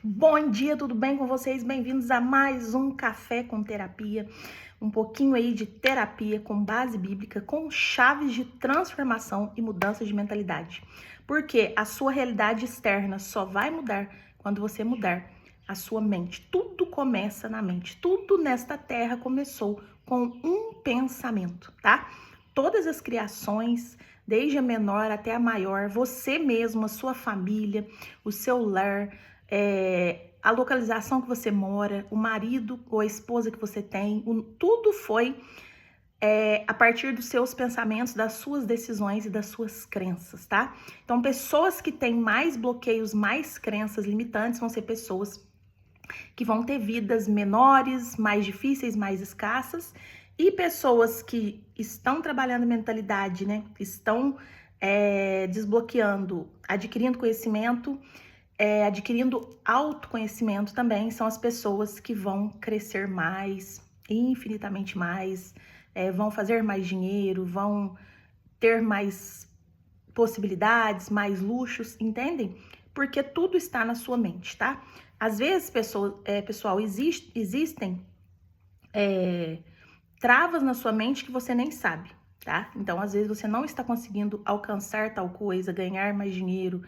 Bom dia, tudo bem com vocês? Bem-vindos a mais um Café com Terapia. Um pouquinho aí de terapia com base bíblica, com chaves de transformação e mudança de mentalidade. Porque a sua realidade externa só vai mudar quando você mudar a sua mente. Tudo começa na mente. Tudo nesta terra começou com um pensamento, tá? Todas as criações, desde a menor até a maior, você mesmo, a sua família, o seu lar, a localização que você mora, o marido ou a esposa que você tem, tudo foi a partir dos seus pensamentos, das suas decisões e das suas crenças, tá? Então, pessoas que têm mais bloqueios, mais crenças limitantes, vão ser pessoas que vão ter vidas menores, mais difíceis, mais escassas, e pessoas que estão trabalhando mentalidade, né? Estão desbloqueando, adquirindo conhecimento, adquirindo autoconhecimento também, são as pessoas que vão crescer mais, infinitamente mais, vão fazer mais dinheiro, vão ter mais possibilidades, mais luxos, entendem? Porque tudo está na sua mente, tá? Às vezes, pessoal, existem travas na sua mente que você nem sabe, tá? Então, às vezes, você não está conseguindo alcançar tal coisa, ganhar mais dinheiro,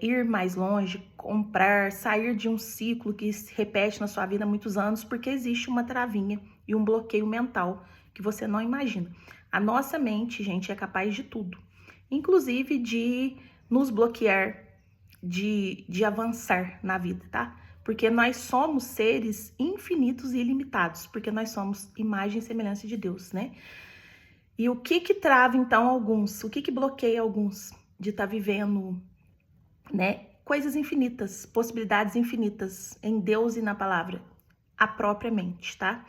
ir mais longe, comprar, sair de um ciclo que se repete na sua vida há muitos anos, porque existe uma travinha e um bloqueio mental que você não imagina. A nossa mente, gente, é capaz de tudo, inclusive de nos bloquear, de avançar na vida, tá? Porque nós somos seres infinitos e ilimitados, porque nós somos imagem e semelhança de Deus, né? E o que trava, então, alguns? O que bloqueia alguns de estar vivendo, né? Coisas infinitas, possibilidades infinitas em Deus e na palavra, a própria mente, tá?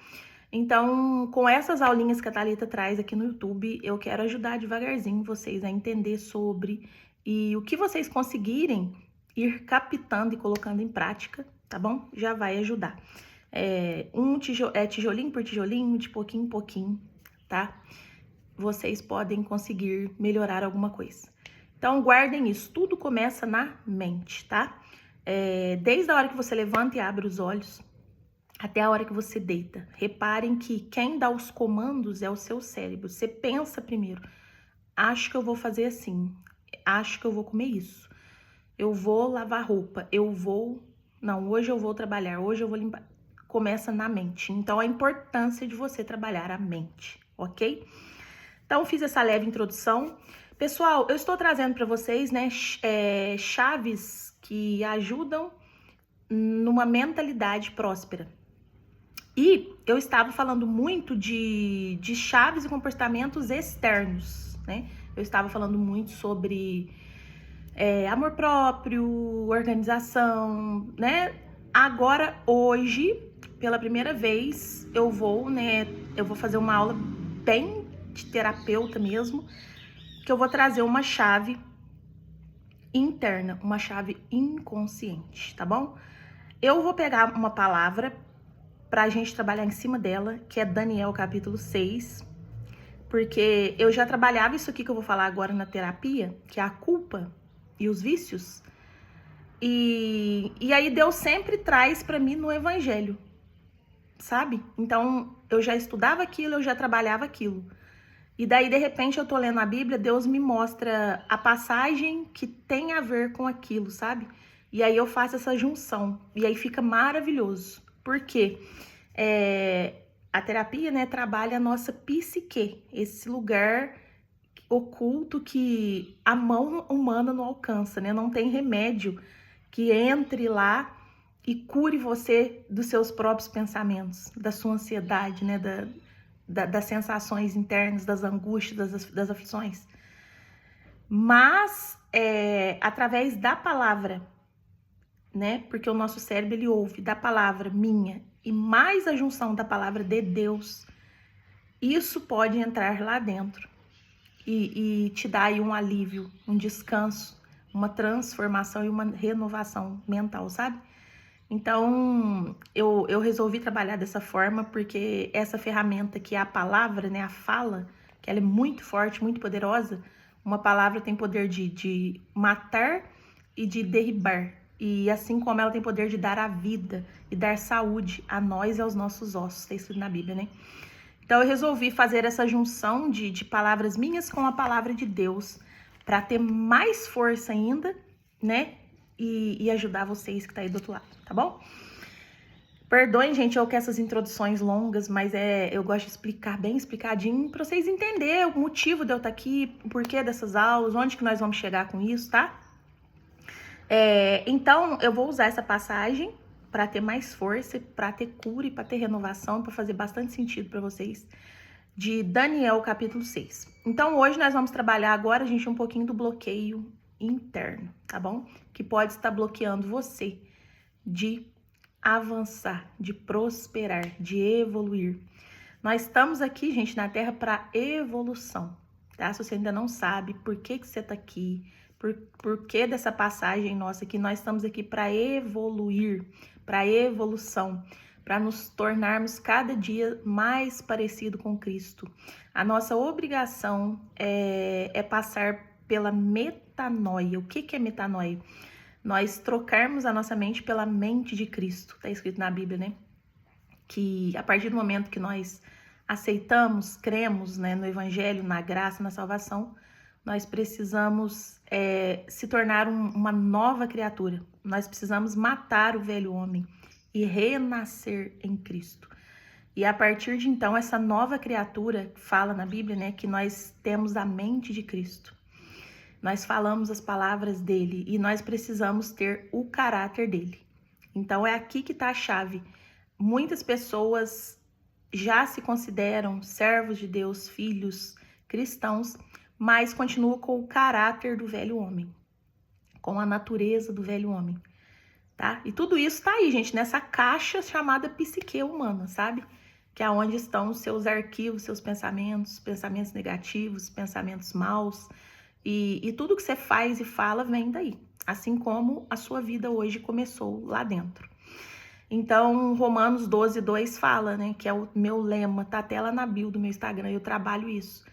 Então, com essas aulinhas que a Thalita traz aqui no YouTube, eu quero ajudar devagarzinho vocês a entender sobre e o que vocês conseguirem ir captando e colocando em prática, tá bom? Já vai ajudar. Tijolinho por tijolinho, de pouquinho em pouquinho, tá? Vocês podem conseguir melhorar alguma coisa. Então, guardem isso. Tudo começa na mente, tá? Desde a hora que você levanta e abre os olhos, até a hora que você deita. Reparem que quem dá os comandos é o seu cérebro. Você pensa primeiro, acho que eu vou fazer assim, acho que eu vou comer isso, eu vou lavar roupa, não, hoje eu vou trabalhar, hoje eu vou limpar. Começa na mente. Então, a importância de você trabalhar a mente, ok? Então, fiz essa leve introdução. Pessoal, eu estou trazendo para vocês, né, chaves que ajudam numa mentalidade próspera. E eu estava falando muito de chaves e comportamentos externos, né? Eu estava falando muito sobre amor próprio, organização, né? Agora, hoje, pela primeira vez, eu vou fazer uma aula bem de terapeuta mesmo, que eu vou trazer uma chave interna, uma chave inconsciente, tá bom? Eu vou pegar uma palavra pra gente trabalhar em cima dela, que é Daniel capítulo 6, porque eu já trabalhava isso aqui que eu vou falar agora na terapia, que é a culpa e os vícios, e aí Deus sempre traz pra mim no evangelho, sabe? Então, eu já estudava aquilo, eu já trabalhava aquilo. E daí, de repente, eu tô lendo a Bíblia, Deus me mostra a passagem que tem a ver com aquilo, sabe? E aí eu faço essa junção, e aí fica maravilhoso. Por quê? A terapia, né, trabalha a nossa psique, esse lugar oculto que a mão humana não alcança, né? Não tem remédio que entre lá e cure você dos seus próprios pensamentos, da sua ansiedade, né? Das sensações internas, das angústias, das aflições. Mas através da palavra, né? Porque o nosso cérebro, ele ouve da palavra minha e mais a junção da palavra de Deus, isso pode entrar lá dentro e te dar aí um alívio, um descanso, uma transformação e uma renovação mental, sabe? Então, eu resolvi trabalhar dessa forma porque essa ferramenta que é a palavra, né, a fala, que ela é muito forte, muito poderosa. Uma palavra tem poder de matar e de derribar, E assim como ela tem poder de dar a vida e dar saúde a nós e aos nossos ossos, está escrito na Bíblia, né? Então eu resolvi fazer essa junção de palavras minhas com a palavra de Deus para ter mais força ainda, né? E ajudar vocês que tá aí do outro lado, tá bom? Perdoem, gente, eu com essas introduções longas, mas eu gosto de explicar bem explicadinho para vocês entenderem o motivo de eu estar aqui, o porquê dessas aulas, onde que nós vamos chegar com isso, tá? Então, eu vou usar essa passagem para ter mais força, para ter cura e para ter renovação, para fazer bastante sentido para vocês, de Daniel, capítulo 6. Então, hoje nós vamos trabalhar agora, gente, um pouquinho do bloqueio interno, tá bom? Que pode estar bloqueando você de avançar, de prosperar, de evoluir. Nós estamos aqui, gente, na Terra para evolução, tá? Se você ainda não sabe por que você está aqui, por que dessa passagem nossa aqui, nós estamos aqui para evoluir, para evolução, para nos tornarmos cada dia mais parecido com Cristo. A nossa obrigação é passar pela metanoia. O que é metanoia? Nós trocarmos a nossa mente pela mente de Cristo. Tá escrito na Bíblia, né? Que a partir do momento que nós aceitamos, cremos, né, no Evangelho, na graça, na salvação, nós precisamos se tornar uma nova criatura. Nós precisamos matar o velho homem e renascer em Cristo. E a partir de então, essa nova criatura fala na Bíblia, né, que nós temos a mente de Cristo. Nós falamos as palavras dele e nós precisamos ter o caráter dele. Então é aqui que está a chave. Muitas pessoas já se consideram servos de Deus, filhos cristãos, mas continuam com o caráter do velho homem, com a natureza do velho homem, tá? E tudo isso tá aí, gente, nessa caixa chamada psique humana, sabe? Que é onde estão os seus arquivos, seus pensamentos, pensamentos negativos, pensamentos maus, e tudo que você faz e fala vem daí, assim como a sua vida hoje começou lá dentro. Então, Romanos 12:2 fala, né, que é o meu lema, tá até lá na bio do meu Instagram, eu trabalho isso.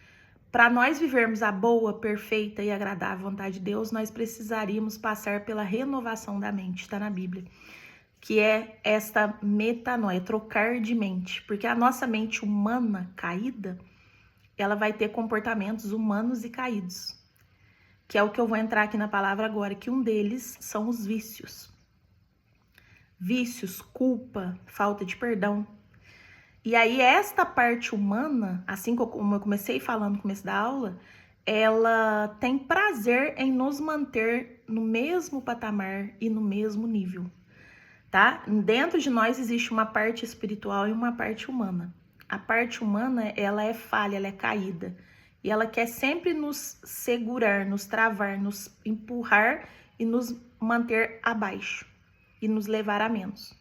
Para nós vivermos a boa, perfeita e agradável vontade de Deus, nós precisaríamos passar pela renovação da mente, tá na Bíblia, que é esta metanoia, trocar de mente, porque a nossa mente humana caída, ela vai ter comportamentos humanos e caídos, que é o que eu vou entrar aqui na palavra agora, que um deles são os vícios. Vícios, culpa, falta de perdão. E aí esta parte humana, assim como eu comecei falando no começo da aula, ela tem prazer em nos manter no mesmo patamar e no mesmo nível, tá? Dentro de nós existe uma parte espiritual e uma parte humana. A parte humana, ela é falha, ela é caída. E ela quer sempre nos segurar, nos travar, nos empurrar e nos manter abaixo e nos levar a menos.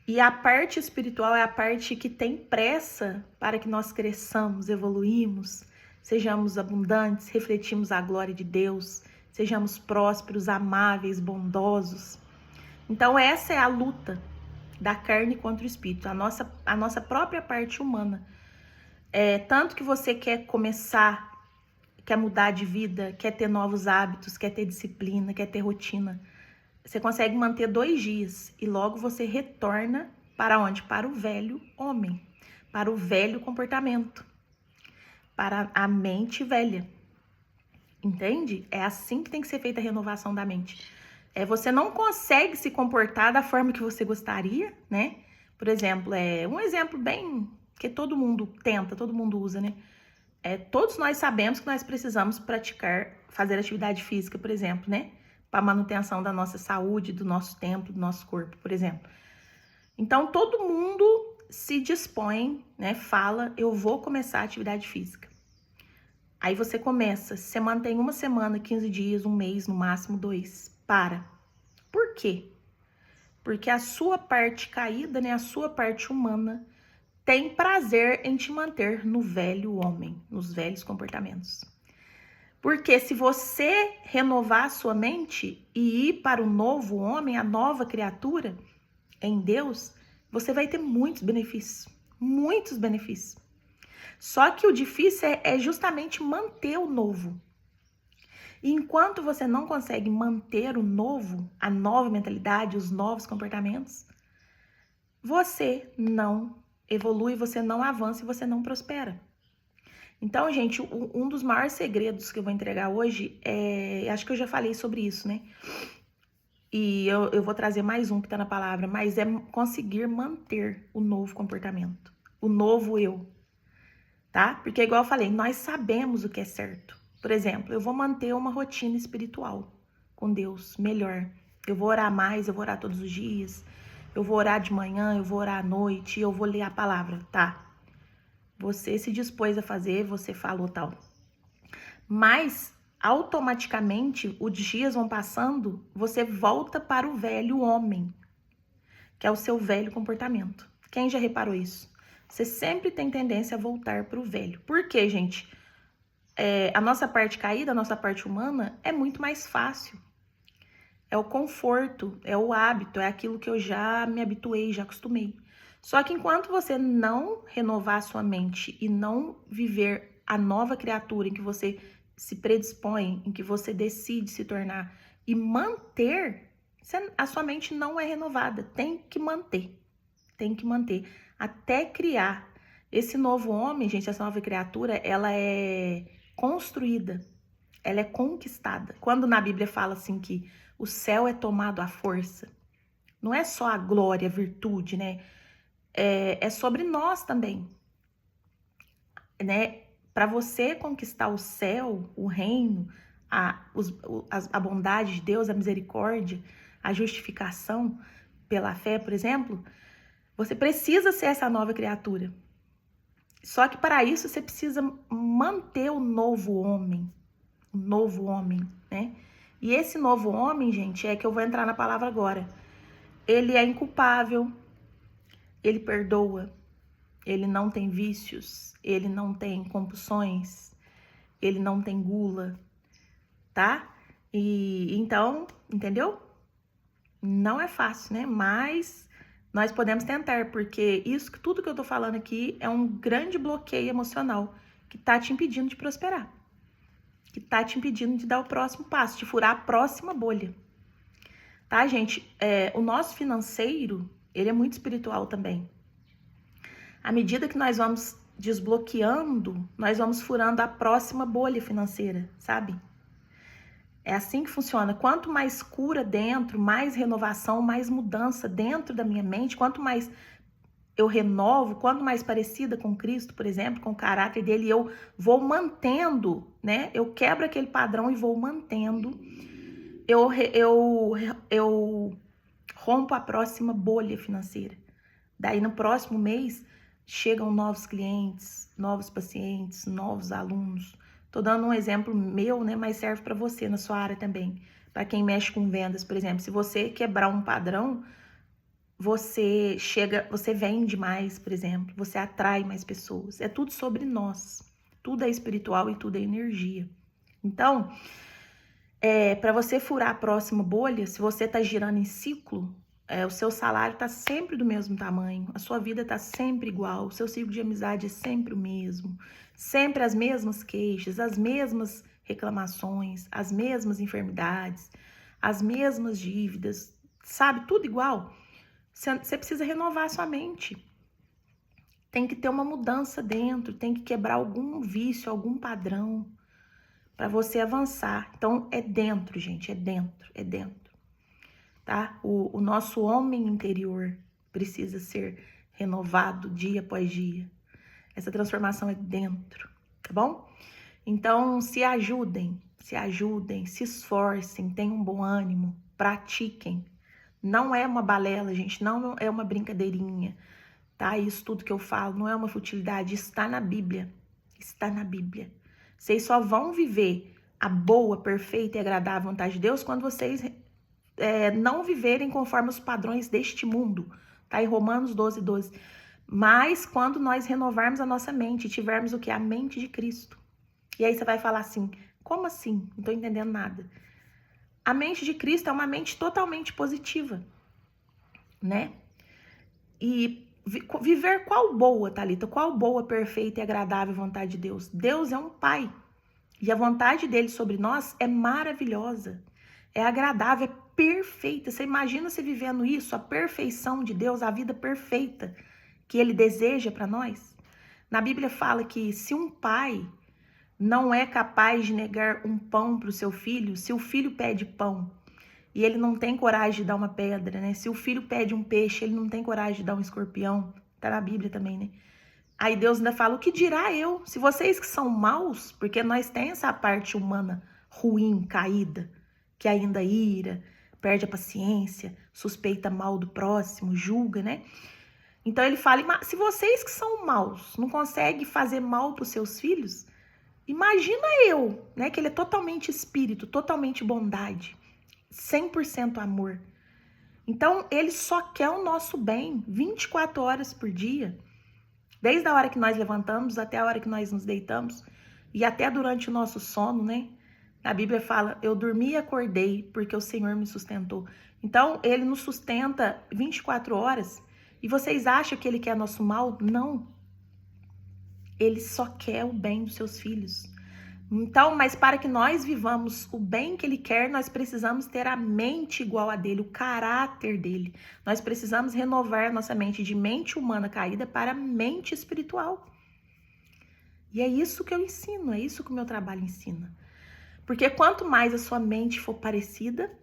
E a parte espiritual é a parte que tem pressa para que nós cresçamos, evoluímos, sejamos abundantes, refletimos a glória de Deus, sejamos prósperos, amáveis, bondosos. Então essa é a luta da carne contra o espírito, a nossa própria parte humana. Tanto que você quer começar, quer mudar de vida, quer ter novos hábitos, quer ter disciplina, quer ter rotina. Você consegue manter 2 dias e logo você retorna para onde? Para o velho homem, para o velho comportamento, para a mente velha. Entende? É assim que tem que ser feita a renovação da mente. Você não consegue se comportar da forma que você gostaria, né? Por exemplo, um exemplo bem que todo mundo tenta, todo mundo usa, né? Todos nós sabemos que nós precisamos praticar, fazer atividade física, por exemplo, né? Para manutenção da nossa saúde, do nosso tempo, do nosso corpo, por exemplo. Então, todo mundo se dispõe, né? Fala, eu vou começar a atividade física. Aí você começa, você mantém 1 semana, 15 dias, 1 mês, no máximo 2. Para. Por quê? Porque a sua parte caída, né? A sua parte humana tem prazer em te manter no velho homem, nos velhos comportamentos. Porque se você renovar a sua mente e ir para o novo homem, a nova criatura em Deus, você vai ter muitos benefícios, muitos benefícios. Só que o difícil é justamente manter o novo. E enquanto você não consegue manter o novo, a nova mentalidade, os novos comportamentos, você não evolui, você não avança e você não prospera. Então, gente, um dos maiores segredos que eu vou entregar hoje acho que eu já falei sobre isso, né? E eu vou trazer mais um que tá na palavra, mas é conseguir manter o novo comportamento, o novo eu, tá? Porque, igual eu falei, nós sabemos o que é certo. Por exemplo, eu vou manter uma rotina espiritual com Deus melhor. Eu vou orar mais, eu vou orar todos os dias, eu vou orar de manhã, eu vou orar à noite, eu vou ler a palavra, tá? Você se dispôs a fazer, você falou tal. Mas automaticamente os dias vão passando, você volta para o velho homem, que é o seu velho comportamento. Quem já reparou isso? Você sempre tem tendência a voltar para o velho. Por quê, gente? A nossa parte caída, a nossa parte humana é muito mais fácil. É o conforto, é o hábito, é aquilo que eu já me habituei, já acostumei. Só que enquanto você não renovar a sua mente e não viver a nova criatura em que você se predispõe, em que você decide se tornar e manter, a sua mente não é renovada. Tem que manter até criar. Esse novo homem, gente, essa nova criatura, ela é construída, ela é conquistada. Quando na Bíblia fala assim que o céu é tomado à força, não é só a glória, a virtude, né? É sobre nós também, né? Para você conquistar o céu, o reino, a bondade de Deus, a misericórdia, a justificação pela fé, por exemplo, você precisa ser essa nova criatura. Só que para isso você precisa manter o novo homem, né? E esse novo homem, gente, é que eu vou entrar na palavra agora. Ele é inculpável, ele perdoa, ele não tem vícios, ele não tem compulsões, ele não tem gula, tá? E então, entendeu? Não é fácil, né? Mas nós podemos tentar, porque tudo que eu tô falando aqui é um grande bloqueio emocional que tá te impedindo de prosperar, que tá te impedindo de dar o próximo passo, de furar a próxima bolha. Tá, gente? O nosso financeiro, ele é muito espiritual também. À medida que nós vamos desbloqueando, nós vamos furando a próxima bolha financeira, sabe? É assim que funciona. Quanto mais cura dentro, mais renovação, mais mudança dentro da minha mente, quanto mais eu renovo, quanto mais parecida com Cristo, por exemplo, com o caráter dele, eu vou mantendo, né? Eu quebro aquele padrão e vou mantendo. Eu rompo a próxima bolha financeira. Daí no próximo mês chegam novos clientes, novos pacientes, novos alunos. Tô dando um exemplo meu, né, mas serve para você na sua área também. Para quem mexe com vendas, por exemplo, se você quebrar um padrão, você vende mais, por exemplo, você atrai mais pessoas. É tudo sobre nós. Tudo é espiritual e tudo é energia. Então, para você furar a próxima bolha, se você tá girando em ciclo, o seu salário tá sempre do mesmo tamanho, a sua vida tá sempre igual, o seu ciclo de amizade é sempre o mesmo, sempre as mesmas queixas, as mesmas reclamações, as mesmas enfermidades, as mesmas dívidas, sabe? Tudo igual. Você precisa renovar a sua mente. Tem que ter uma mudança dentro, tem que quebrar algum vício, algum padrão para você avançar. Então, é dentro, gente, é dentro, tá? O nosso homem interior precisa ser renovado dia após dia. Essa transformação é dentro, tá bom? Então, se ajudem, se esforcem, tenham um bom ânimo, pratiquem. Não é uma balela, gente, não é uma brincadeirinha, tá? Isso tudo que eu falo não é uma futilidade, está na Bíblia, está na Bíblia. Vocês só vão viver a boa, perfeita e agradável vontade de Deus quando vocês não viverem conforme os padrões deste mundo. Tá em Romanos 12, 12. Mas quando nós renovarmos a nossa mente e tivermos o que? A mente de Cristo. E aí você vai falar assim, como assim? Não tô entendendo nada. A mente de Cristo é uma mente totalmente positiva, né? E viver qual boa, Thalita? Qual boa, perfeita e agradável vontade de Deus? Deus é um pai. E a vontade dele sobre nós é maravilhosa, é agradável, é perfeita. Você imagina você vivendo isso, a perfeição de Deus, a vida perfeita que ele deseja para nós? Na Bíblia fala que se um pai não é capaz de negar um pão para o seu filho, se o filho pede pão e ele não tem coragem de dar uma pedra, né? Se o filho pede um peixe, ele não tem coragem de dar um escorpião. Tá na Bíblia também, né? Aí Deus ainda fala, o que dirá eu? Se vocês que são maus, porque nós temos essa parte humana ruim, caída, que ainda ira, perde a paciência, suspeita mal do próximo, julga, né? Então ele fala, se vocês que são maus não conseguem fazer mal para os seus filhos, imagina eu, né? Que ele é totalmente espírito, totalmente bondade, 100% amor. Então ele só quer o nosso bem, 24 horas por dia. Desde a hora que nós levantamos até a hora que nós nos deitamos e até durante o nosso sono, né? A Bíblia fala, eu dormi e acordei porque o Senhor me sustentou. Então, ele nos sustenta 24 horas e vocês acham que ele quer nosso mal? Não. Ele só quer o bem dos seus filhos. Então, mas para que nós vivamos o bem que ele quer, nós precisamos ter a mente igual a dele, o caráter dele. Nós precisamos renovar nossa mente de mente humana caída para mente espiritual. E é isso que eu ensino, é isso que o meu trabalho ensina. Porque quanto mais a sua mente for parecida,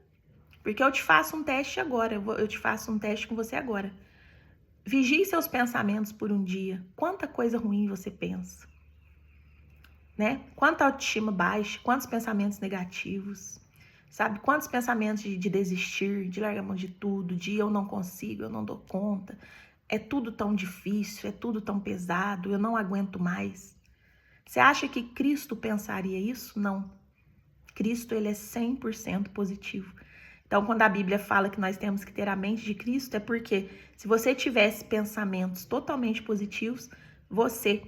porque eu te faço um teste agora, eu te faço um teste com você agora. Vigie seus pensamentos por um dia. Quanta coisa ruim você pensa. Né? Quanta autoestima baixa, quantos pensamentos negativos, sabe? Quantos pensamentos de desistir, de largar mão de tudo, de eu não consigo, eu não dou conta, é tudo tão difícil, é tudo tão pesado, eu não aguento mais. Você acha que Cristo pensaria isso? Não. Cristo, ele é 100% positivo. Então, quando a Bíblia fala que nós temos que ter a mente de Cristo, é porque se você tivesse pensamentos totalmente positivos, você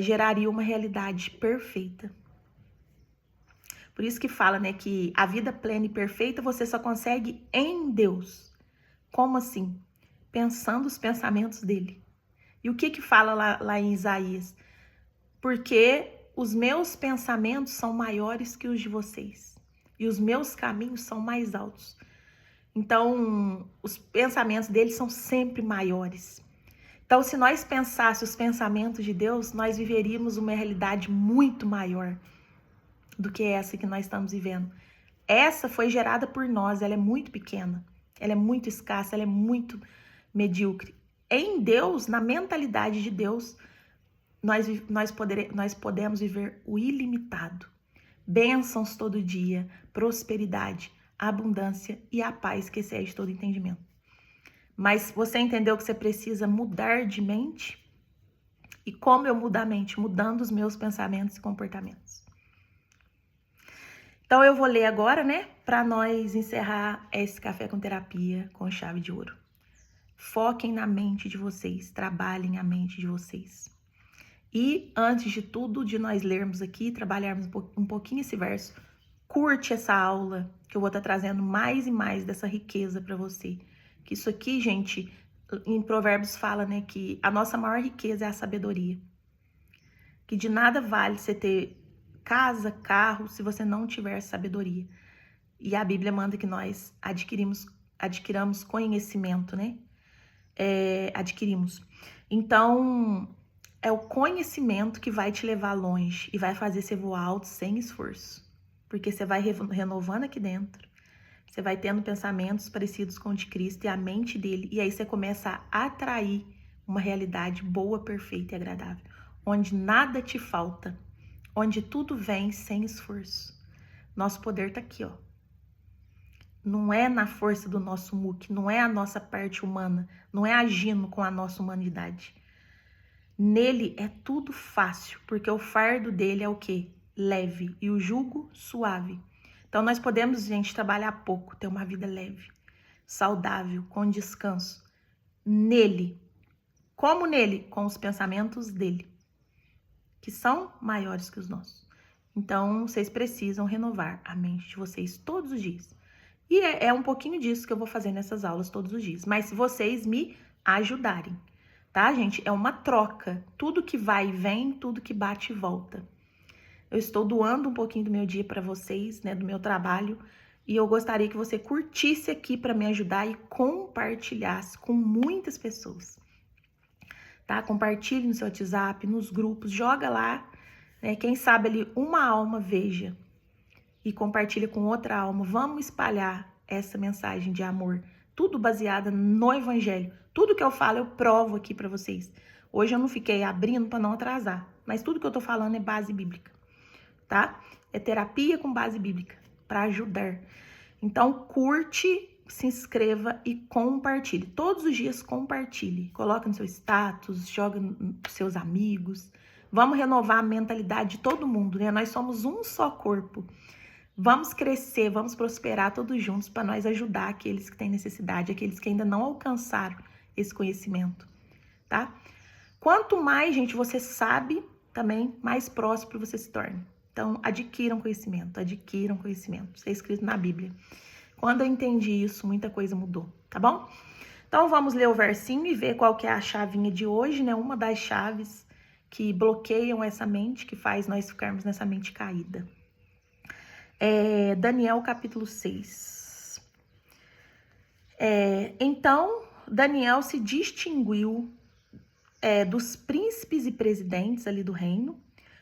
geraria uma realidade perfeita. Por isso que fala, né, que a vida plena e perfeita você só consegue em Deus. Como assim? Pensando os pensamentos dele. E o que fala lá em Isaías? Porque os meus pensamentos são maiores que os de vocês. E os meus caminhos são mais altos. Então, os pensamentos dele são sempre maiores. Então, se nós pensássemos os pensamentos de Deus, nós viveríamos uma realidade muito maior do que essa que nós estamos vivendo. Essa foi gerada por nós, ela é muito pequena, ela é muito escassa, ela é muito medíocre. Em Deus, na mentalidade de Deus, nós podemos viver o ilimitado. Bênçãos todo dia, prosperidade, abundância e a paz que excede todo entendimento. Mas você entendeu que você precisa mudar de mente? E como eu mudo a mente? Mudando os meus pensamentos e comportamentos. Então eu vou ler agora, né? Para nós encerrar esse café com terapia com chave de ouro. Foquem na mente de vocês, trabalhem a mente de vocês. E antes de tudo, de nós lermos aqui, trabalharmos um pouquinho esse verso, curte essa aula que eu vou estar trazendo mais e mais dessa riqueza para você. Que isso aqui, gente, em Provérbios fala, né, que a nossa maior riqueza é a sabedoria. Que de nada vale você ter casa, carro, se você não tiver sabedoria. E a Bíblia manda que nós adquiramos conhecimento, né? Adquirimos. Então, é o conhecimento que vai te levar longe e vai fazer você voar alto sem esforço. Porque você vai renovando aqui dentro. Você vai tendo pensamentos parecidos com o de Cristo e a mente dele. E aí você começa a atrair uma realidade boa, perfeita e agradável. Onde nada te falta. Onde tudo vem sem esforço. Nosso poder tá aqui, ó. Não é na força do nosso muque. Não é a nossa parte humana. Não é agindo com a nossa humanidade. Nele é tudo fácil. Porque o fardo dele é o quê? Leve. E o jugo suave. Então, nós podemos, gente, trabalhar pouco, ter uma vida leve, saudável, com descanso. Nele. Como nele? Com os pensamentos dele, que são maiores que os nossos. Então, vocês precisam renovar a mente de vocês todos os dias. E é um pouquinho disso que eu vou fazer nessas aulas todos os dias. Mas se vocês me ajudarem, tá, gente? É uma troca. Tudo que vai e vem, tudo que bate e volta. Eu estou doando um pouquinho do meu dia para vocês, né, do meu trabalho, e eu gostaria que você curtisse aqui para me ajudar e compartilhasse com muitas pessoas, tá? Compartilhe no seu WhatsApp, nos grupos, joga lá, né? Quem sabe ali uma alma veja e compartilha com outra alma. Vamos espalhar essa mensagem de amor, tudo baseada no Evangelho. Tudo que eu falo eu provo aqui para vocês. Hoje eu não fiquei abrindo para não atrasar, mas tudo que eu tô falando é base bíblica, tá? É terapia com base bíblica para ajudar. Então curte, se inscreva e compartilhe. Todos os dias compartilhe. Coloca no seu status, joga nos seus amigos. Vamos renovar a mentalidade de todo mundo, né? Nós somos um só corpo. Vamos crescer, vamos prosperar todos juntos para nós ajudar aqueles que têm necessidade, aqueles que ainda não alcançaram esse conhecimento, tá? Quanto mais, gente, você sabe, também mais próspero você se torna. Então, adquiram conhecimento, adquiram conhecimento. Isso é escrito na Bíblia. Quando eu entendi isso, muita coisa mudou, tá bom? Então, vamos ler o versinho e ver qual que é a chavinha de hoje, né? Uma das chaves que bloqueiam essa mente, que faz nós ficarmos nessa mente caída. Daniel capítulo 6. Então, Daniel se distinguiu dos príncipes e presidentes ali do reino,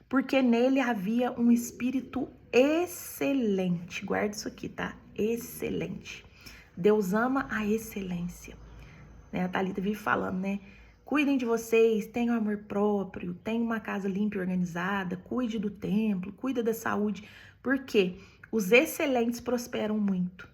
porque nele havia um espírito excelente. Guarda isso aqui, tá? Excelente. Deus ama a excelência. Né? A Thalita vive falando, né? Cuidem de vocês, tenham amor próprio, tenham uma casa limpa e organizada, cuide do templo, cuida da saúde, porque os excelentes prosperam muito.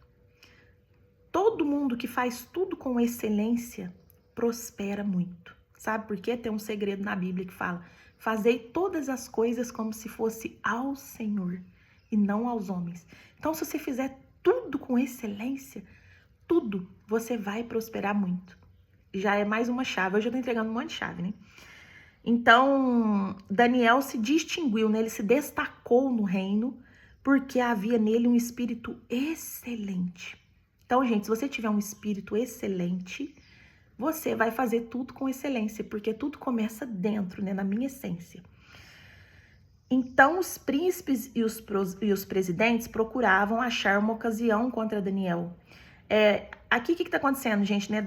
Todo mundo que faz tudo com excelência prospera muito. Sabe por quê? Tem um segredo na Bíblia que fala: fazei todas as coisas como se fosse ao Senhor e não aos homens. Então, se você fizer tudo com excelência, tudo, você vai prosperar muito. Já é mais uma chave. Hoje eu tô entregando um monte de chave, né? Então, Daniel se distinguiu, né? Ele se destacou no reino porque havia nele um espírito excelente. Então, gente, se você tiver um espírito excelente, você vai fazer tudo com excelência, porque tudo começa dentro, né? Na minha essência. Então, os príncipes e os presidentes procuravam achar uma ocasião contra Daniel. Aqui, o que está acontecendo, gente? Né?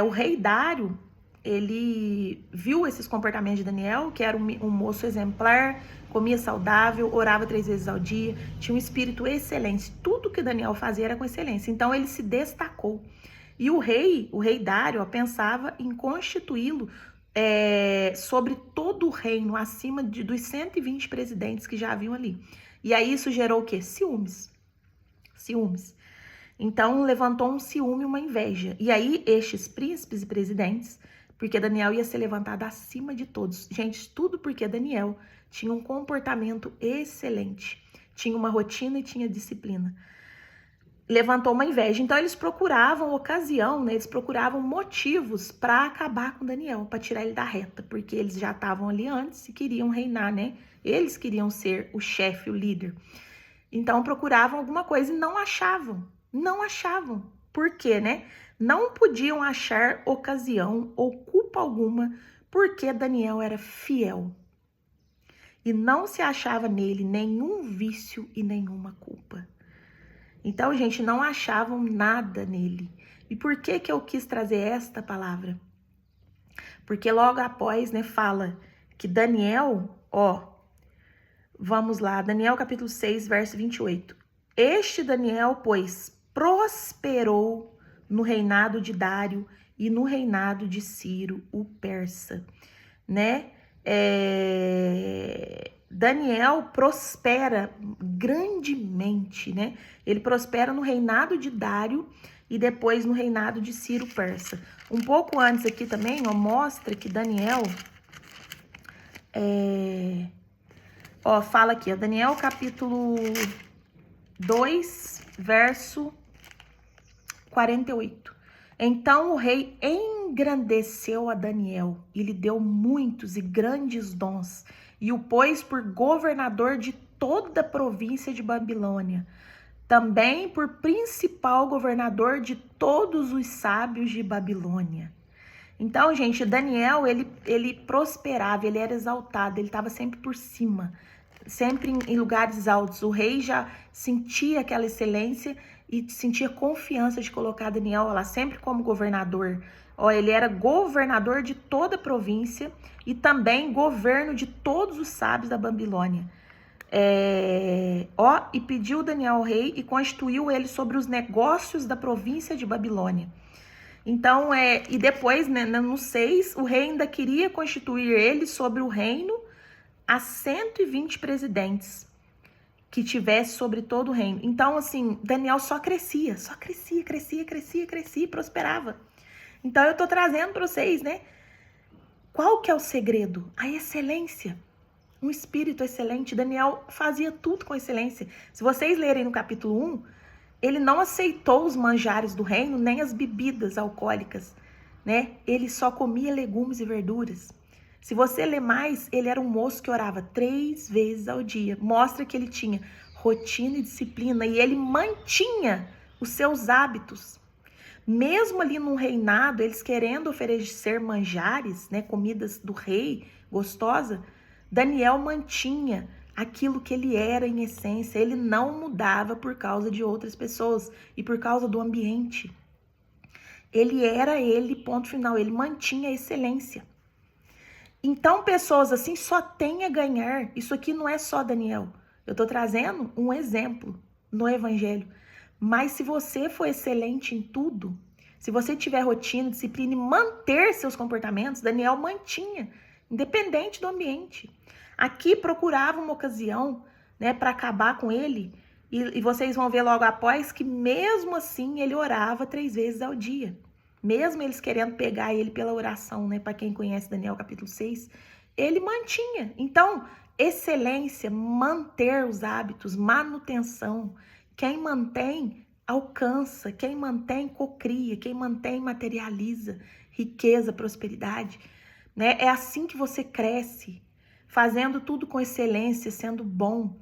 O rei Dário, ele viu esses comportamentos de Daniel, que era um moço exemplar, comia saudável, orava 3 vezes ao dia, tinha um espírito excelente. Tudo que Daniel fazia era com excelência. Então, ele se destacou. E o rei Dário, pensava em constituí-lo sobre todo o reino, acima dos 120 presidentes que já haviam ali. E aí isso gerou o quê? Ciúmes. Então levantou um ciúme, uma inveja. E aí estes príncipes e presidentes, porque Daniel ia ser levantado acima de todos. Gente, tudo porque Daniel tinha um comportamento excelente. Tinha uma rotina e tinha disciplina. Levantou uma inveja. Então eles procuravam ocasião, né? Eles procuravam motivos para acabar com Daniel, para tirar ele da reta, porque eles já estavam ali antes e queriam reinar, né? Eles queriam ser o chefe, o líder. Então procuravam alguma coisa e não achavam. Por quê, né? Não podiam achar ocasião ou culpa alguma, porque Daniel era fiel. E não se achava nele nenhum vício e nenhuma culpa. Então, gente, não achavam nada nele. E por que eu quis trazer esta palavra? Porque logo após, né, fala que Daniel, vamos lá, Daniel capítulo 6, verso 28. Este Daniel, pois, prosperou no reinado de Dário e no reinado de Ciro, o persa, né? Daniel prospera grandemente, né? Ele prospera no reinado de Dário e depois no reinado de Ciro persa. Um pouco antes aqui também, mostra que Daniel fala aqui, Daniel capítulo 2, verso 48. Então o rei engrandeceu a Daniel e lhe deu muitos e grandes dons e o pôs por governador de toda a província de Babilônia, também por principal governador de todos os sábios de Babilônia. Então, gente, Daniel, ele prosperava, ele era exaltado, ele estava sempre por cima. sempre em lugares altos. O rei já sentia aquela excelência e sentia confiança de colocar Daniel lá sempre como governador. Ó, ele era governador de toda a província e também governo de todos os sábios da Babilônia. E pediu Daniel ao rei e constituiu ele sobre os negócios da província de Babilônia. Então, e depois, né, no 6, o rei ainda queria constituir ele sobre o reino a 120 presidentes que tivesse sobre todo o reino. Então, assim, Daniel só crescia, crescia, prosperava. Então, eu tô trazendo para vocês, né? Qual que é o segredo? A excelência. Um espírito excelente. Daniel fazia tudo com excelência. Se vocês lerem no capítulo 1, ele não aceitou os manjares do reino, nem as bebidas alcoólicas, né? Ele só comia legumes e verduras. Se você ler mais, ele era um moço que orava 3 vezes ao dia. Mostra que ele tinha rotina e disciplina e ele mantinha os seus hábitos. Mesmo ali no reinado, eles querendo oferecer manjares, né, comidas do rei, gostosa, Daniel mantinha aquilo que ele era em essência. Ele não mudava por causa de outras pessoas e por causa do ambiente. Ele era ele, ponto final. Ele mantinha a excelência. Então, pessoas assim só têm a ganhar. Isso aqui não é só Daniel. Eu tô trazendo um exemplo no evangelho. Mas se você for excelente em tudo, se você tiver rotina, disciplina e manter seus comportamentos, Daniel mantinha, independente do ambiente. Aqui procurava uma ocasião, né, para acabar com ele, e vocês vão ver logo após que mesmo assim ele orava 3 vezes ao dia. Mesmo eles querendo pegar ele pela oração, né, para quem conhece Daniel capítulo 6, ele mantinha. Então, excelência, manter os hábitos, manutenção. Quem mantém, alcança. Quem mantém, cocria. Quem mantém, materializa. Riqueza, prosperidade. Né? É assim que você cresce, fazendo tudo com excelência, sendo bom.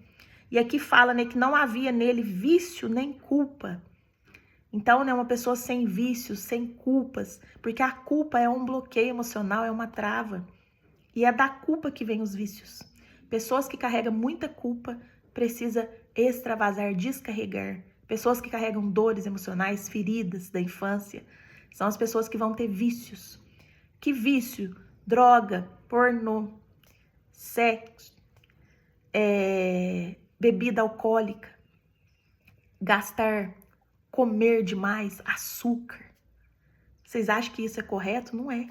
E aqui fala, né, que não havia nele vício nem culpa. Então, né, uma pessoa sem vícios, sem culpas, porque a culpa é um bloqueio emocional, é uma trava. E é da culpa que vem os vícios. Pessoas que carregam muita culpa precisam extravasar, descarregar. Pessoas que carregam dores emocionais, feridas da infância, são as pessoas que vão ter vícios. Que vício? Droga, pornô, sexo, bebida alcoólica, gastar, comer demais, açúcar. Vocês acham que isso é correto? Não é.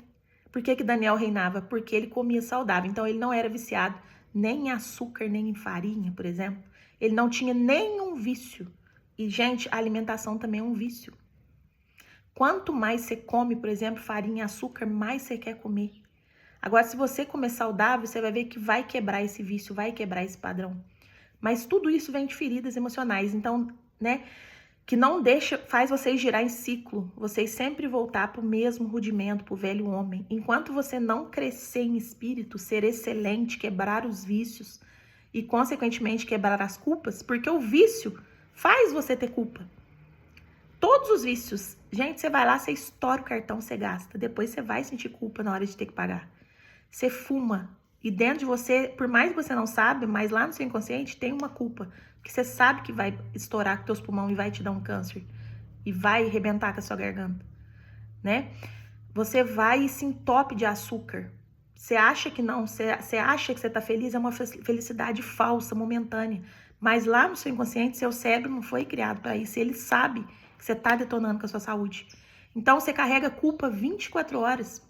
Por que Daniel reinava? Porque ele comia saudável. Então, ele não era viciado nem em açúcar, nem em farinha, por exemplo. Ele não tinha nenhum vício. E, gente, a alimentação também é um vício. Quanto mais você come, por exemplo, farinha e açúcar, mais você quer comer. Agora, se você comer saudável, você vai ver que vai quebrar esse vício, vai quebrar esse padrão. Mas tudo isso vem de feridas emocionais. Então, né, que não deixa, faz vocês girar em ciclo. Vocês sempre voltar para o mesmo rudimento, para o velho homem. Enquanto você não crescer em espírito, ser excelente, quebrar os vícios e, consequentemente, quebrar as culpas, porque o vício faz você ter culpa. Todos os vícios. Gente, você vai lá, você estoura o cartão, você gasta. Depois você vai sentir culpa na hora de ter que pagar. Você fuma. E dentro de você, por mais que você não sabe, mas lá no seu inconsciente tem uma culpa. Porque você sabe que vai estourar com teus pulmões e vai te dar um câncer. E vai arrebentar com a sua garganta. Né? Você vai e se entope de açúcar. Você acha que não, você acha que você tá feliz, é uma felicidade falsa, momentânea. Mas lá no seu inconsciente, seu cérebro não foi criado para isso. Ele sabe que você tá detonando com a sua saúde. Então, você carrega culpa 24 horas.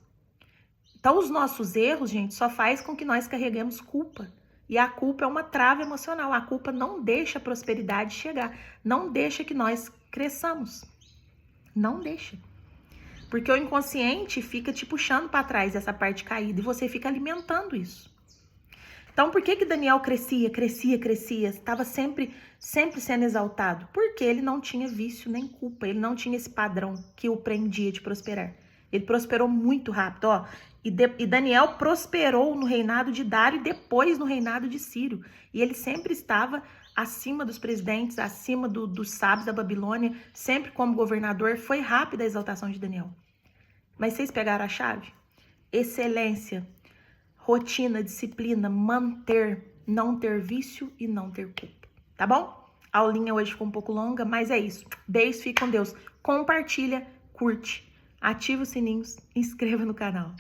Então, os nossos erros, gente, só faz com que nós carreguemos culpa. E a culpa é uma trava emocional. A culpa não deixa a prosperidade chegar. Não deixa que nós cresçamos. Não deixa. Porque o inconsciente fica te puxando para trás essa parte caída e você fica alimentando isso. Então, por que Daniel crescia? Estava sempre sendo exaltado? Porque ele não tinha vício nem culpa. Ele não tinha esse padrão que o prendia de prosperar. Ele prosperou muito rápido, ó. E Daniel prosperou no reinado de Dário e depois no reinado de Ciro. E ele sempre estava acima dos presidentes, acima dos sábios da Babilônia, sempre como governador. Foi rápida a exaltação de Daniel. Mas vocês pegaram a chave? Excelência, rotina, disciplina, manter, não ter vício e não ter culpa, tá bom? A aulinha hoje ficou um pouco longa, mas é isso. Beijo, fique com Deus. Compartilha, curte, ativa os sininhos, inscreva no canal.